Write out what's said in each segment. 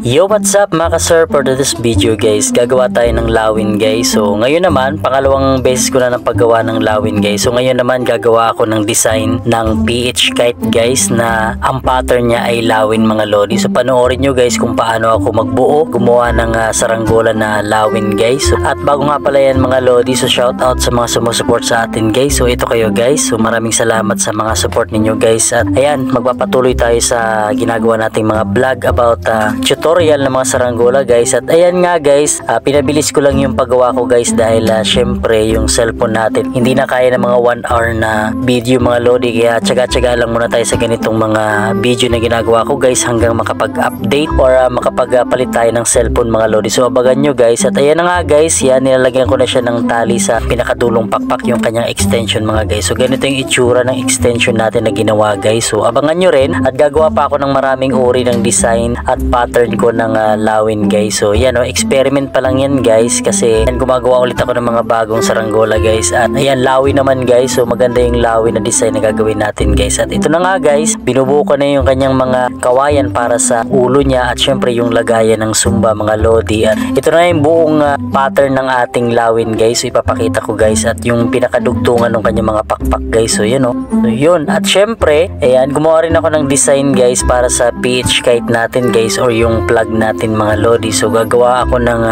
Yo, what's up mga ka-sir? For this video guys, gagawa tayo ng lawin guys. So ngayon naman, pangalawang beses ko na ng paggawa ng lawin guys. So ngayon naman gagawa ako ng design ng PH kite guys, na ang pattern niya ay lawin mga lodi. So panoorin nyo guys kung paano ako magbuo, gumawa ng saranggola na lawin guys. So, at bago nga pala yan mga lodi, so shout out sa mga sumusupport sa atin guys. So ito kayo guys, so maraming salamat sa mga support ninyo guys. At ayan, magpapatuloy tayo sa ginagawa nating mga vlog about tutorial ng mga saranggola guys. At ayan nga guys, pinabilis ko lang yung paggawa ko guys dahil syempre yung cellphone natin hindi na kaya ng mga 1 hour na video mga lodi, kaya tsaga-tsaga lang muna tayo sa ganitong mga video na ginagawa ko guys hanggang makapag-update or makapagpalit tayo ng cellphone mga lodi. So abangan nyo guys. At ayan na nga guys, yan, nilalagyan ko na siya ng tali sa pinakadulong pakpak, yung kanyang extension mga guys. So ganito yung itsura ng extension natin na ginawa guys. So abangan nyo rin, at gagawa pa ako ng maraming uri ng design at pattern ko ng lawin guys. So yan, experiment pa lang yan guys, kasi yan, gumagawa ulit ako ng mga bagong saranggola guys. At ayan, lawin naman guys. So maganda yung lawin na design na gagawin natin guys. At ito na nga guys, binubuo ko na yung kanyang mga kawayan para sa ulo niya, at syempre yung lagayan ng sumba mga lodi. At ito na yung buong pattern ng ating lawin guys. So ipapakita ko guys, at yung pinakadugtungan ng kanyang mga pakpak guys. So yun so yun. At syempre ayan, gumawa rin ako ng design guys para sa PH kite natin guys, or yung plug natin mga lodi. So gagawa ako ng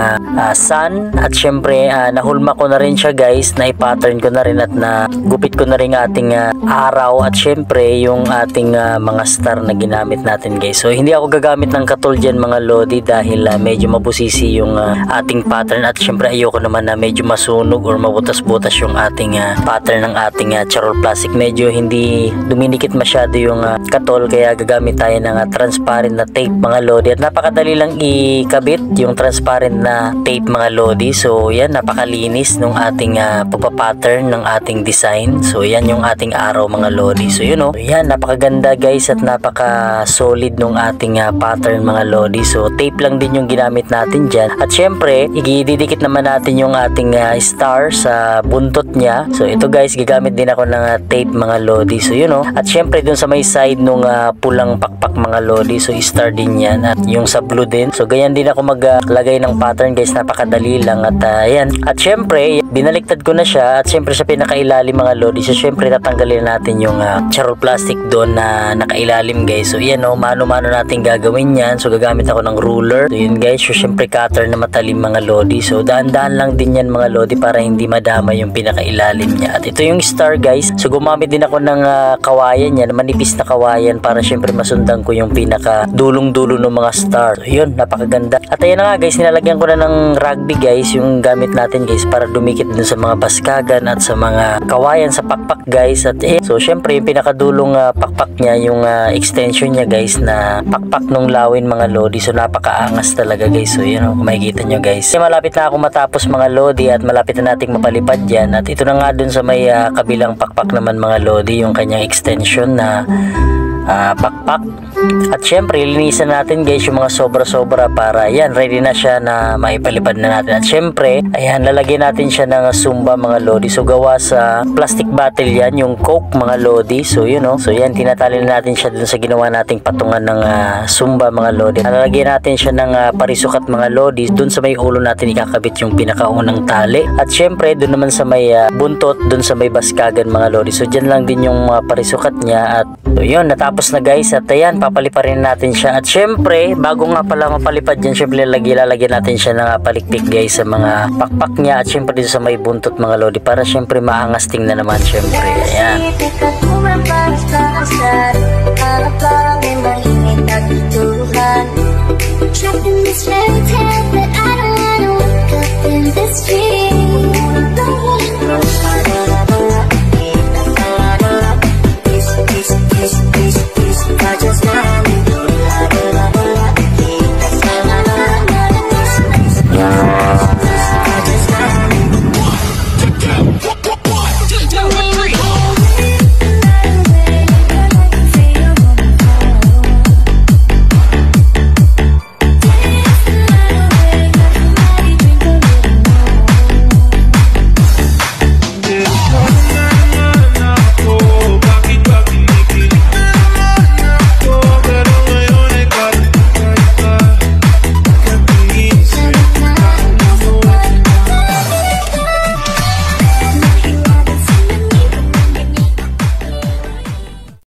sun, at syempre nahulma ko na rin siya guys, na i-pattern ko na rin at nagupit ko na rin ating araw, at syempre yung ating mga star na ginamit natin guys. So hindi ako gagamit ng katol dyan mga lodi dahil medyo mabusisi yung ating pattern, at syempre ayoko naman na medyo masunog or mabutas-butas yung ating pattern ng ating charol plastic. Medyo hindi duminikit masyado yung katol, kaya gagamit tayo ng transparent na tape mga lodi. At napakadali lang ikabit yung transparent na tape mga lodi. So yan, napakalinis nung ating pagpapattern ng ating design. So yan yung ating araw mga lodi. So yun so, yan, napakaganda guys, at napaka solid nung ating pattern mga lodi. So tape lang din yung ginamit natin dyan, at syempre ididikit naman natin yung ating star sa buntot niya. So ito guys, gagamit din ako ng tape mga lodi. So yun at syempre dun sa may side nung pulang pakpak mga lodi, so star din yan, at yung sa blue din. So ganyan din ako maglagay ng pattern guys, napakadali lang. At ayan, at syempre binaliktad ko na siya, at syempre sa pinakailalim mga lodi. So syempre tatanggalin natin yung charol plastic doon na nakailalim guys. So yan mano-mano natin gagawin yan. So gagamit ako ng ruler. So yun guys, so syempre cutter na matalim mga lodi. So daan-daan lang din yan mga lodi para hindi madama yung pinakailalim niya. At ito yung star guys. So gumamit din ako ng kawayan yan, manipis na kawayan, para syempre masundan ko yung pinaka dulong-dulo ng mga star. So yun, napakaganda. At ayan na nga guys, nilalagyan ko na ng rugby guys yung gamit natin guys, para dumikit dun sa mga baskagan at sa mga kawayan sa pakpak guys. At so syempre yung pinakadulong pakpak niya, yung extension niya guys, na pakpak nung lawin mga lodi. So napakaangas talaga guys. So yun kung makikita nyo guys. So, malapit na ako matapos mga lodi, at malapit na nating mapalipad yan. At ito na nga dun sa may kabilang pakpak naman mga lodi, yung kanyang extension na pakpak. At syempre linisan natin guys yung mga sobra-sobra, para yan, ready na siya na maipalipad na natin. At syempre ayan, lalagyan natin siya ng sumba mga lodi. So gawa sa plastic bottle yan, yung coke mga lodi. So yun so yan, tinatali natin siya dun sa ginawa nating patungan ng sumba mga lodi. Lalagyan natin siya ng parisukat mga lodi. Dun sa may ulo natin ikakabit yung pinakaunang tali, at syempre dun naman sa may buntot, dun sa may baskagan mga lodi. So dyan lang din yung parisukat niya. At so yun, natapos na guys. At ayan, papaliparin natin siya. At syempre bago nga pala mapalipad yan, syempre lalagyan natin siya ng palikpik guys sa mga pakpak niya, at syempre dito sa may buntot mga lodi, para syempre maangas tingnan naman syempre. Ayan.